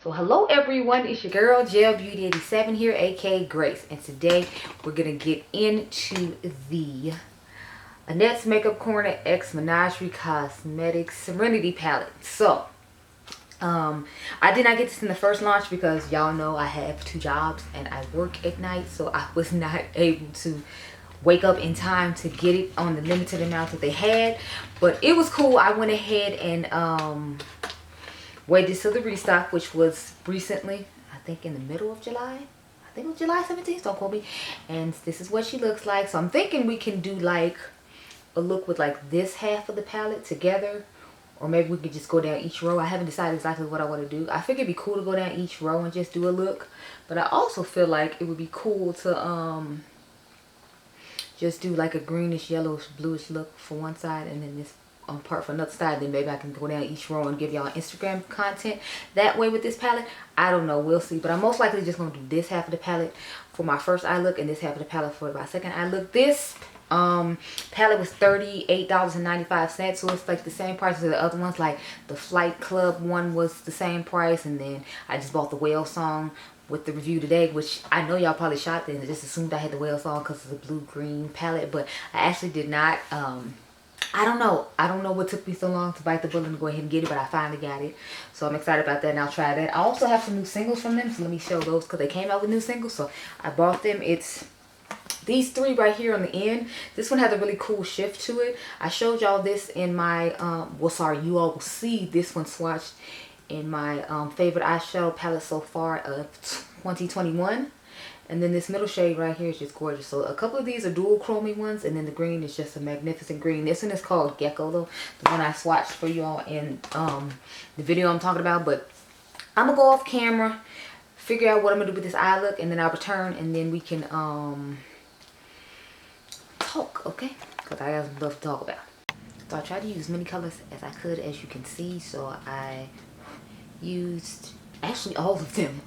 So hello everyone, it's your girl Gel Beauty 87 here, aka Grace, and today we're gonna get into the Annette's Makeup Corner X Menagerie Cosmetics Serenity palette. So I did not get this in the first launch because y'all know I have 2 jobs and I work at night, so I was not able to wake up in time to get it on the limited amount that they had. But it was cool. I went ahead and waited till the restock, which was recently, I think in the middle of July. I think it was July 17th, don't quote me. And this is what she looks like. So I'm thinking we can do like a look with like this half of the palette together. Or maybe we could just go down each row. I haven't decided exactly what I want to do. I figured it'd be cool to go down each row and just do a look. But I also feel like it would be cool to just do like a greenish, yellowish, bluish look for one side, and then this part for another side. Then maybe I can go down each row and give y'all Instagram content that way with this palette. I don't know, we'll see. But I'm most likely just gonna do this half of the palette for my first eye look and this half of the palette for my second eye look. This palette was $38.95, so it's like the same price as the other ones. Like the Flight Club one was the same price, and then I just bought the Whale Song with the review today, which I know y'all probably shocked and just assumed I had the Whale Song because it's a blue-green palette, but I actually did not. I don't know what took me so long to bite the bullet and go ahead and get it, but I finally got it. So I'm excited about that, and I'll try that. I also have some new singles from them, so let me show those because they came out with new singles, so I bought them. It's these 3 right here on the end. This one has a really cool shift to it. I showed y'all this in my, you all will see this one swatched in my favorite eyeshadow palette so far of 2021. And then this middle shade right here is just gorgeous. So a couple of these are dual chromy ones, and then the green is just a magnificent green. This one is called Gecko though, the one I swatched for y'all in the video I'm talking about. But I'm gonna go off camera, figure out what I'm gonna do with this eye look, and then I'll return, and then we can talk, okay? Because I got some stuff to talk about. So I tried to use as many colors as I could, as you can see. So I used actually all of them.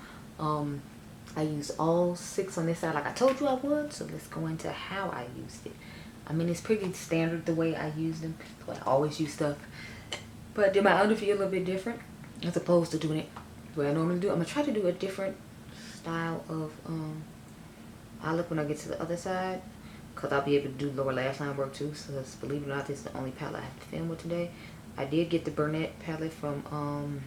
I used all 6 on this side like I told you I would. So let's go into how I used it. I mean, it's pretty standard the way I use them. So I always use stuff. But I did my under feel a little bit different as opposed to doing it the way I normally do. I'm going to try to do a different style of eye look when I get to the other side, because I'll be able to do lower lash line work too. So believe it or not, this is the only palette I have to film with today. I did get the Breonna palette from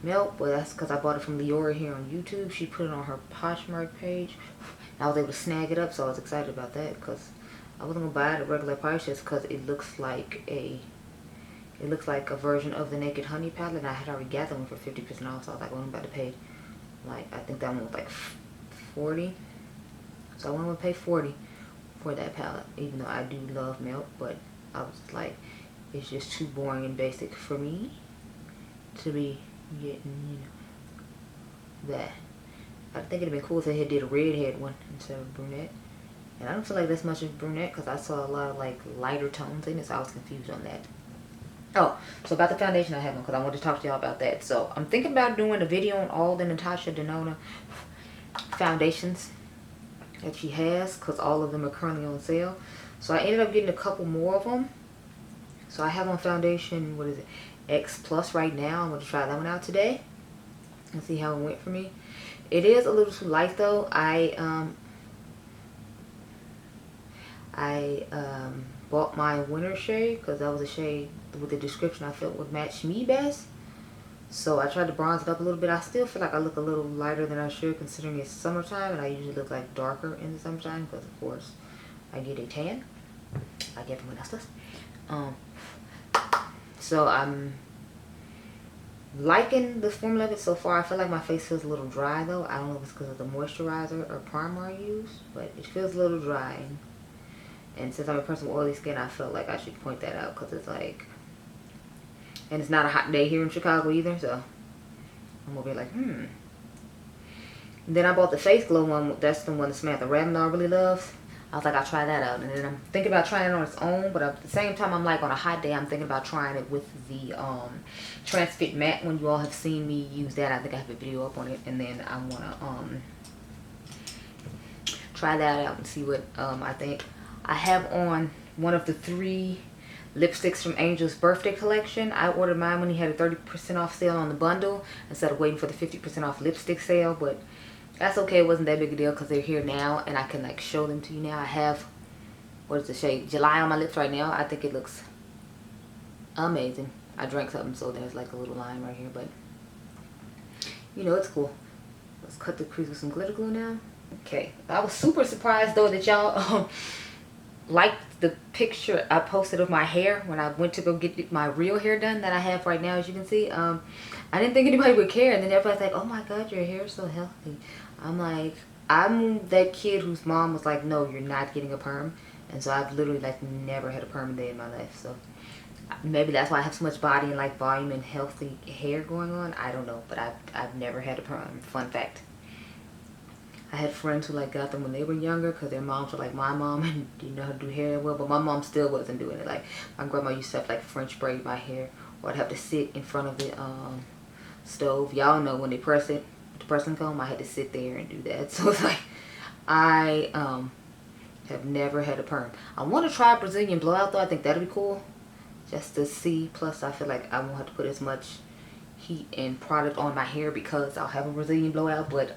Melt, but that's because I bought it from Leora here on YouTube. She put it on her Poshmark page. I was able to snag it up, so I was excited about that, because I wasn't gonna buy it at regular price just because it looks like a version of the Naked Honey palette, and I had already got that one for 50% off. So I was like, well, I'm about to pay, like, I think that one was like 40. So I went and pay 40 for that palette, even though I do love Melt, but I was like, it's just too boring and basic for me to be getting, that. I think it'd been cool if they had did a redhead one instead of brunette. And I don't feel like that's much of brunette because I saw a lot of like lighter tones in it, so I was confused on that. Oh, so about the foundation I have on, because I wanted to talk to y'all about that. So I'm thinking about doing a video on all the Natasha Denona foundations that she has, because all of them are currently on sale. So I ended up getting a couple more of them. So I have on foundation, what is it, X Plus right now. I'm going to try that one out today and see how it went for me. It is a little too light though. I bought my winter shade because that was a shade with the description I felt would match me best. So I tried to bronze it up a little bit. I still feel like I look a little lighter than I should, considering it's summertime, and I usually look like darker in the summertime because of course I get a tan like everyone else does. So I'm liking the formula of it so far. I feel like my face feels a little dry though. I don't know if it's because of the moisturizer or primer I use, but it feels a little dry. And since I'm a person with oily skin, I felt like I should point that out, because it's like, and it's not a hot day here in Chicago either, so I'm over here like, And then I bought the Face Glow one. That's the one that Samantha Ravenel really loves. I was like, I'll try that out. And then I'm thinking about trying it on its own, but at the same time, I'm like, on a hot day, I'm thinking about trying it with the Transfit Matte one. You all have seen me use that. I think I have a video up on it. And then I want to try that out and see what I think. I have on one of the 3 lipsticks from Angel's birthday collection. I ordered mine when he had a 30% off sale on the bundle instead of waiting for the 50% off lipstick sale, but that's okay. It wasn't that big a deal because they're here now and I can like show them to you now. I have, what is the shade? July on my lips right now. I think it looks amazing. I drank something, so there's like a little line right here, but you know, it's cool. Let's cut the crease with some glitter glue now. Okay, I was super surprised though that y'all liked the picture I posted of my hair when I went to go get my real hair done that I have right now, as you can see. I didn't think anybody would care, and then everybody's like, oh my god, your hair is so healthy. I'm like, I'm that kid whose mom was like, no, you're not getting a perm. And so I've literally like never had a perm a day in my life. So maybe that's why I have so much body and like volume and healthy hair going on. I don't know, but I've never had a perm. Fun fact. I had friends who like got them when they were younger because their moms were like my mom and didn't know how to do hair well, but my mom still wasn't doing it. Like my grandma used to have like French braid my hair, or I'd have to sit in front of the stove. Y'all know when they press it with the pressing comb, I had to sit there and do that. So it's like I have never had a perm. I want to try a Brazilian blowout though. I think that'd be cool just to see. Plus I feel like I won't have to put as much heat and product on my hair because I'll have a Brazilian blowout. But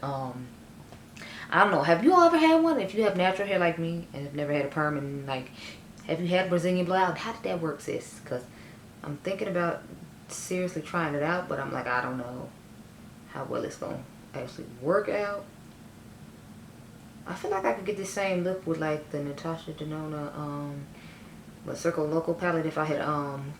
I don't know. Have you all ever had one? If you have natural hair like me and have never had a perm, and like, have you had a Brazilian blowout? How did that work, sis? Because I'm thinking about seriously trying it out, but I'm like, I don't know how well it's going to actually work out. I feel like I could get the same look with like the Natasha Denona Circle Local palette if I had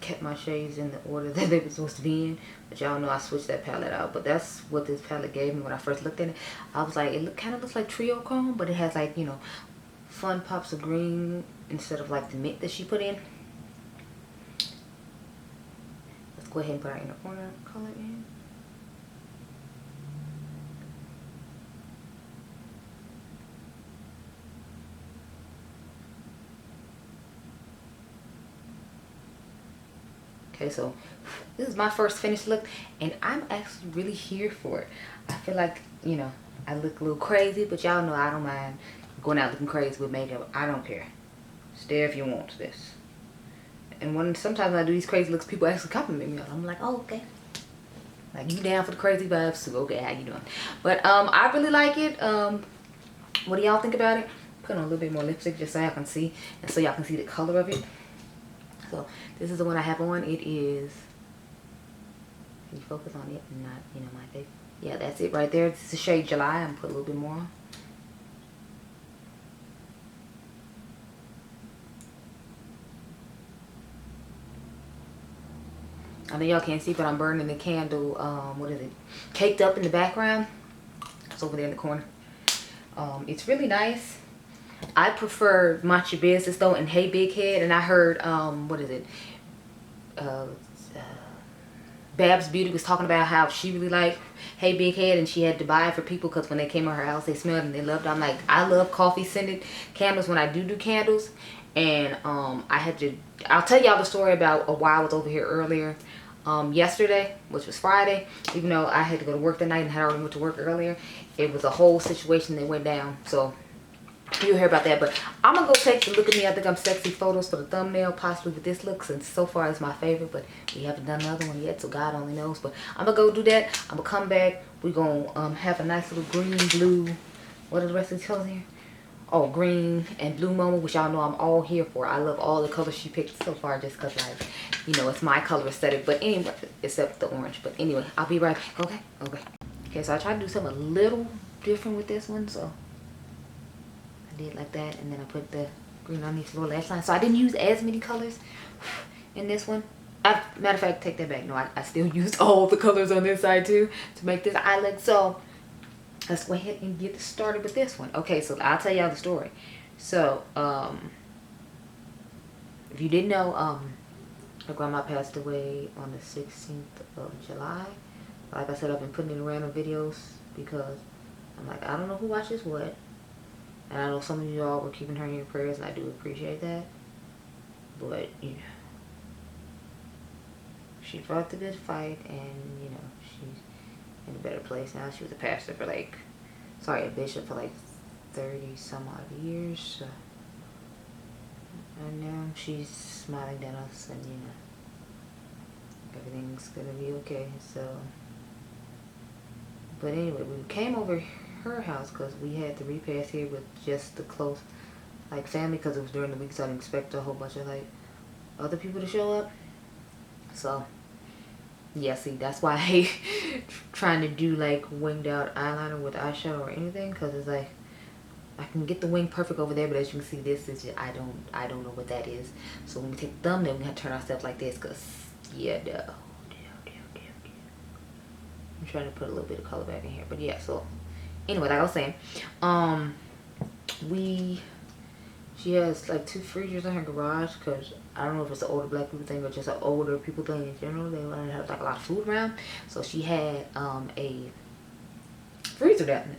kept my shades in the order that they were supposed to be in. But y'all know I switched that palette out. But that's what this palette gave me when I first looked at it. I was like, it kind of looks like Trio Chrome, but it has like, you know, fun pops of green instead of like the mint that she put in. Let's go ahead and put our inner corner color in. Okay, so this is my first finished look, and I'm actually really here for it. I feel like, you know, I look a little crazy, but y'all know I don't mind going out looking crazy with makeup. I don't care. Stare if you want this. And sometimes when I do these crazy looks, people actually compliment me on it. I'm like, oh, okay. Like, you down for the crazy vibes too? Okay, how you doing? But I really like it. What do y'all think about it? Put on a little bit more lipstick just so y'all can see, and so y'all can see the color of it. So this is the one I have on. It is, can you focus on it and not, you know, my face? Yeah, that's it right there. This is the shade July. I'm gonna put a little bit more on. I know y'all can't see, but I'm burning the candle, what is it, caked up in the background. It's over there in the corner. It's really nice. I prefer Mind Your Business though and Hey Big Head, and I heard what is it, Babs Beauty was talking about how she really liked Hey Big Head, and she had to buy it for people because when they came to her house they smelled and they loved it. I'm like, I love coffee scented candles when I do candles, and I'll tell y'all the story about why I was over here earlier yesterday, which was Friday. Even though I had to go to work that night and had already went to work earlier, it was a whole situation that went down, so you'll hear about that. But I'm gonna go take a look at me. I think I'm sexy photos for the thumbnail, possibly with this look, since so far it's my favorite, but we haven't done another one yet, so God only knows. But I'm gonna go do that. I'm gonna come back. We're gonna have a nice little green, blue, what are the rest of the colors here? Oh, green and blue moment, which y'all know I'm all here for. I love all the colors she picked so far, just because, like, you know, it's my color aesthetic. But anyway, except the orange. But anyway, I'll be right back. Okay, so I tried to do something a little different with this one, so I did like that, and then I put the green on these little lash lines. So I didn't use as many colors in this one. Matter of fact, take that back. No, I still used all the colors on this side too to make this eyelid. So let's go ahead and get started with this one. Okay, so I'll tell y'all the story. So if you didn't know, my grandma passed away on the 16th of July. Like I said, I've been putting in random videos because I'm like, I don't know who watches what. And I know some of you all were keeping her in your prayers, and I do appreciate that. But, you know, she fought the good fight, and, you know, she's in a better place now. She was a pastor for like, a bishop for like 30 some odd years. So And now she's smiling at us, and you know, everything's gonna be okay. So, but anyway, we came over her house because we had the repast here with just the close, like, family, because it was during the week, so I didn't expect a whole bunch of like other people to show up. So yeah, see, that's why I hate trying to do like winged out eyeliner with eyeshadow or anything, because it's like I can get the wing perfect over there, but as you can see, this is just, I don't know what that is. So when we take the thumbnail, we have to turn ourselves like this, because yeah, no. I'm trying to put a little bit of color back in here, but yeah. So anyway, like I was saying, she has like 2 freezers in her garage, because I don't know if it's an older black people thing or just an older people thing in general. They want to have like a lot of food around, so she had a freezer down there.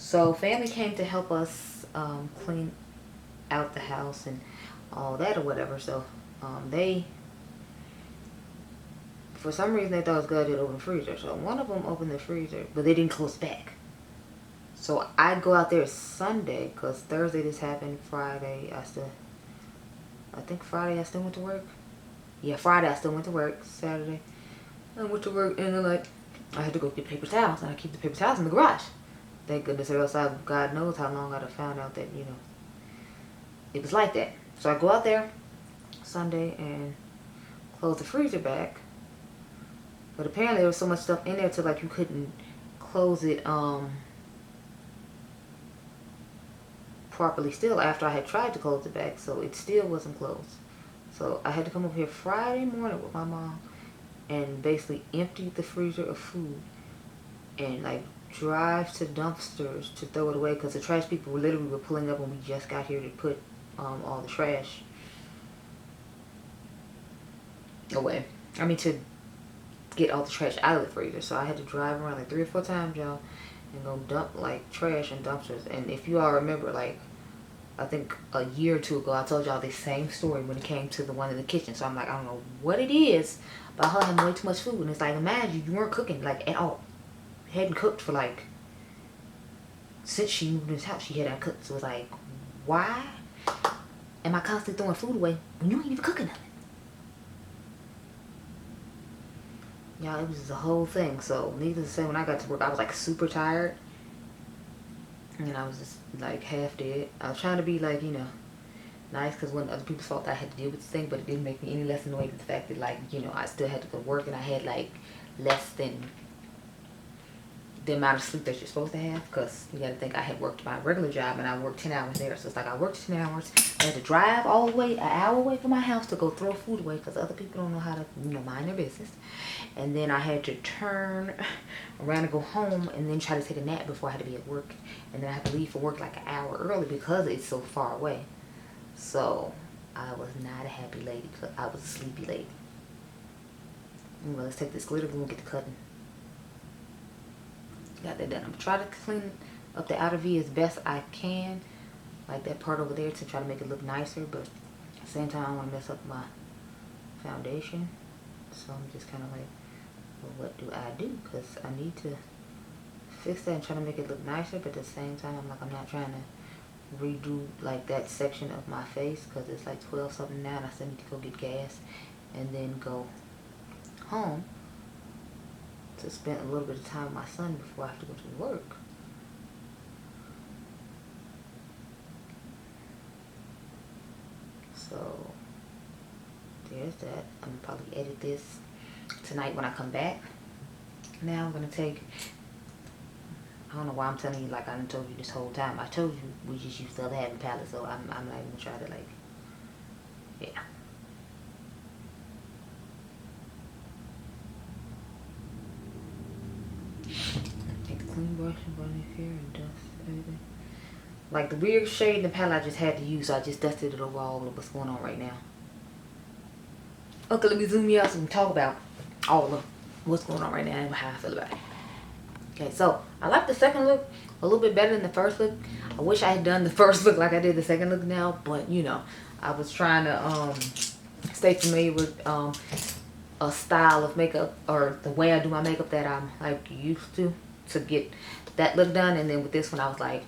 So family came to help us clean out the house and all that or whatever. So they, for some reason, they thought it was good to open the freezer. So one of them opened the freezer, but they didn't close back. So I go out there Sunday, because Thursday this happened. Friday I think Friday I still went to work. Yeah, Friday I still went to work. Saturday I went to work, and then like I had to go get paper towels, and I keep the paper towels in the garage. Thank goodness, or else God knows how long I'd have found out that, you know, it was like that. So I go out there Sunday and close the freezer back. But apparently there was so much stuff in there till like you couldn't close it properly still after I had tried to close it back. So it still wasn't closed. So I had to come over here Friday morning with my mom and basically empty the freezer of food and like drive to dumpsters to throw it away, because the trash people were literally pulling up when we just got here to put all the trash away. I mean, to get all the trash out of the freezer. So I had to drive around like 3 or 4 times, y'all, and go dump like trash in dumpsters. And if you all remember, like I think a year or 2 ago, I told y'all the same story when it came to the one in the kitchen. So I'm like, I don't know what it is, but her having way too much food. And it's like, imagine you weren't cooking like at all. Hadn't cooked for like, since she moved in this house, she hadn't cooked. So it's like, why am I constantly throwing food away when you ain't even cooking nothing? Y'all, it was the whole thing. So needless to say, when I got to work, I was like super tired. And I was just like half dead. I was trying to be like, you know, nice, because when other people thought I had to deal with this thing, but it didn't make me any less annoyed with the fact that, like, you know, I still had to go to work and I had like less than the amount of sleep that you're supposed to have, because you got to think I had worked my regular job and I worked 10 hours there. So it's like I worked 10 hours. I had to drive all the way, an hour away from my house to go throw food away, because other people don't know how to, you know, mind their business. And then I had to turn around and go home and then try to take a nap before I had to be at work. And then I had to leave for work like an hour early because it's so far away. So I was not a happy lady. I was a sleepy lady. Anyway, let's take this glitter glue and get the cutting. Got that done. I'm trying to clean up the outer V as best I can, like that part over there, to try to make it look nicer, but at the same time I don't want to mess up my foundation. So I'm just kind of like, well, what do I do? Because I need to fix that and try to make it look nicer, but at the same time I'm like, I'm not trying to redo like that section of my face, because it's like 12 something now and I still need to go get gas and then go home to spend a little bit of time with my son before I have to go to work. So there's that. I'm gonna probably edit this tonight when I come back. Now I'm gonna take, I don't know why I'm telling you like I done told you this whole time. I told you we just used the other half of the palette, so I'm not even gonna try to like, yeah. Take the clean brush and run it here and dust everything. Like the weird shade in the palette I just had to use, so I just dusted it over all of what's going on right now. Okay, let me zoom you out so we can talk about all of what's going on right now and how I feel about it. Okay, so I like the second look a little bit better than the first look. I wish I had done the first look like I did the second look now, but you know, I was trying to stay familiar with a style of makeup, or the way I do my makeup that I'm like used to get that look done. And then with this one I was like,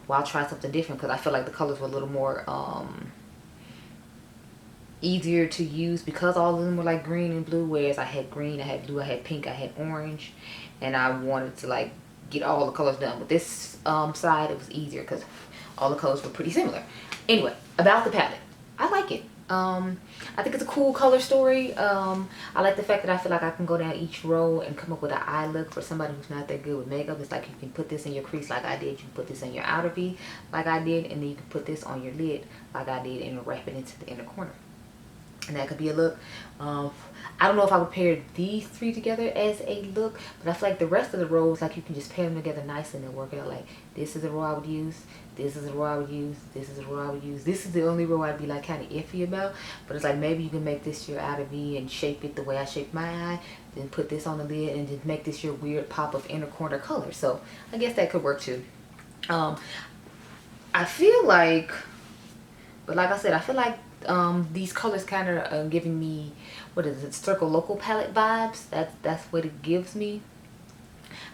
well, I'll try something different, because I feel like the colors were a little more easier to use because all of them were like green and blue, whereas I had green, I had blue, I had pink, I had orange, and I wanted to like get all the colors done. With this side, it was easier because all the colors were pretty similar. Anyway, about the palette, I like it. I think it's a cool color story. I like the fact that I feel like I can go down each row and come up with an eye look for somebody who's not that good with makeup. It's like you can put this in your crease like I did, you can put this in your outer V like I did, and then you can put this on your lid like I did and wrap it into the inner corner. And that could be a look. I don't know if I would pair these three together as a look, but I feel like the rest of the rows, like you can just pair them together nicely and they'll work out. Like this is the row I would use, this is the row I would use, this is the row I would use. This is the only row I'd be like kind of iffy about, but it's like maybe you can make this your outer V and shape it the way I shaped my eye, then put this on the lid and just make this your weird pop of inner corner color. So I guess that could work too. I feel like, but like I said, I feel like these colors kind of are giving me, what is it, Circle Local palette vibes. That's what it gives me.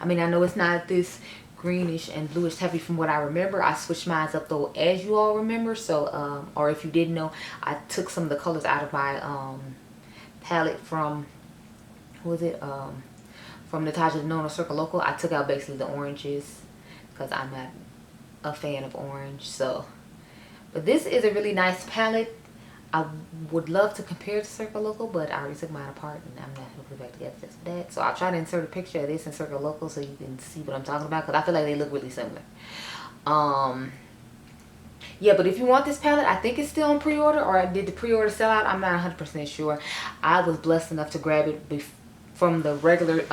I mean, I know it's not this greenish and bluish heavy from what I remember. I switched mine up though, as you all remember. So or if you didn't know, I took some of the colors out of my palette from, who was it, from Natasha Denona Circle Local. I took out basically the oranges because I'm not a fan of orange. So, but this is a really nice palette. I would love to compare to Circle Local, but I already took mine apart and I'm not going to put it back together just for that. So I'll try to insert a picture of this in Circle Local so you can see what I'm talking about, because I feel like they look really similar. Yeah, but if you want this palette, I think it's still on pre-order, or did the pre-order sell out? I'm not 100% sure. I was blessed enough to grab it from the regular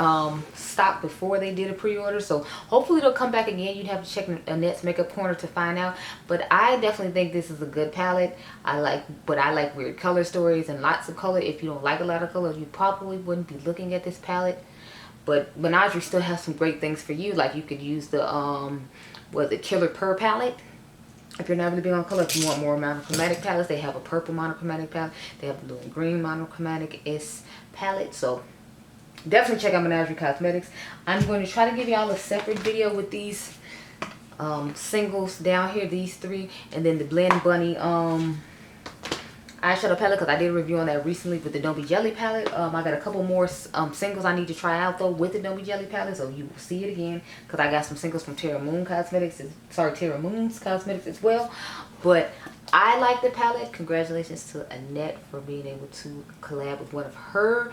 stock before they did a pre-order, so hopefully it'll come back again. You'd have to check Annette's Makeup Corner to find out, but I definitely think this is a good palette. I like weird color stories and lots of color. If you don't like a lot of color, you probably wouldn't be looking at this palette. But Menagerie still has some great things for you. Like you could use the the Killer Purr palette. If you're not really big on color, if you want more monochromatic palettes, they have a purple monochromatic palette. They have a blue and green monochromatic palette. So definitely check out Menagerie Cosmetics. I'm going to try to give y'all a separate video with these singles down here, these three, and then the Blend Bunny eyeshadow palette, because I did a review on that recently with the Don't Be Jelly palette. I got a couple more singles I need to try out though with the Don't Be Jelly palette, so you will see it again, because I got some singles from Terra Moon's Cosmetics as well. But I like the palette. Congratulations to Annette for being able to collab with one of her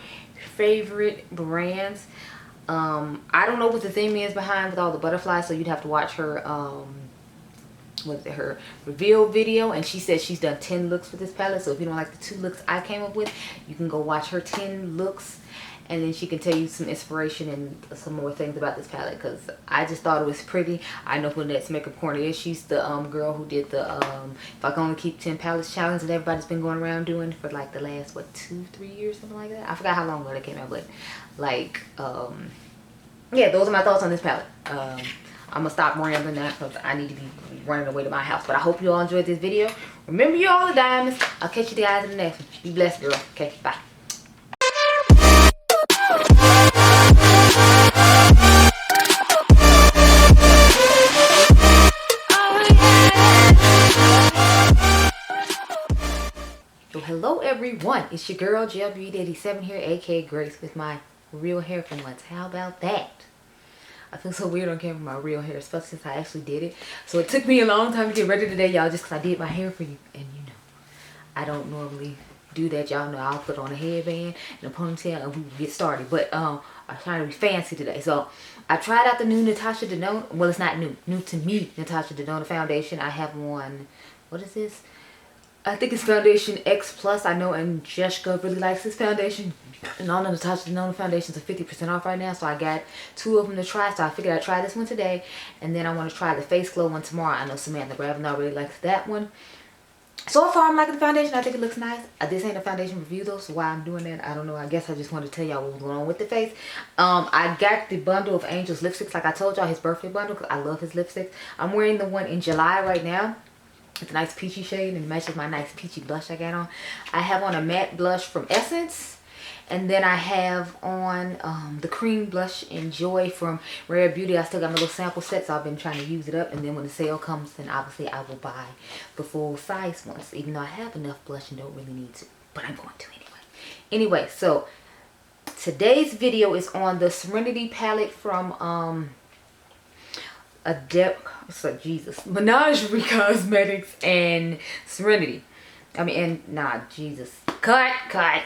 favorite brands. I don't know what the theme is behind with all the butterflies, so you'd have to watch her her reveal video, and she said she's done 10 looks with this palette. So if you don't like the 2 looks I came up with, you can go watch her 10 looks, and then she can tell you some inspiration and some more things about this palette, because I just thought it was pretty. I know who Annette's Makeup Corner is. She's the girl who did the if I can only keep 10 palettes challenge that everybody's been going around doing for like the last, what, 2-3 years, something like that. I forgot how long ago that came out, but like yeah, those are my thoughts on this palette. I'm gonna stop rambling now because I need to be running away to my house. But I hope you all enjoyed this video. Remember, you're all the diamonds. I'll catch you guys in the next one. Be blessed, girl. Okay, bye. So hello everyone, it's your girl Gel Beauty 87 here, aka Grace, with my real hair for once. How about that? I feel so weird on camera with my real hair, especially since I actually did it. So it took me a long time to get ready today, y'all, just because I did my hair for you. And you know, I don't normally do that. Y'all know I'll put on a headband and a ponytail and we will get started. But I'm trying to be fancy today. So I tried out the new Natasha Denona. Well, it's not new. New to me, Natasha Denona foundation. I have one. What is this? I think it's Foundation X Plus. I know and Jessica really likes this foundation. And all the Natasha Denona foundations are 50% off right now. So I got 2 of them to try. So I figured I'd try this one today. And then I want to try the Face Glow one tomorrow. I know Samantha Bravin really likes that one. So far I'm liking the foundation. I think it looks nice. This ain't a foundation review though. So why I'm doing that, I don't know. I guess I just wanted to tell y'all what was going on with the face. I got the bundle of Angel's lipsticks. Like I told y'all, his birthday bundle. Because I love his lipsticks. I'm wearing the one in July right now. It's a nice peachy shade and it matches my nice peachy blush I got on. I have on a matte blush from Essence. And then I have on the cream blush in Joy from Rare Beauty. I still got my little sample set, so I've been trying to use it up. And then when the sale comes, then obviously I will buy the full size ones. Even though I have enough blush and don't really need to. but I'm going to anyway. Anyway, so today's video is on the Serenity palette from Menagerie Cosmetics and Serenity. I mean, and nah, Jesus, cut.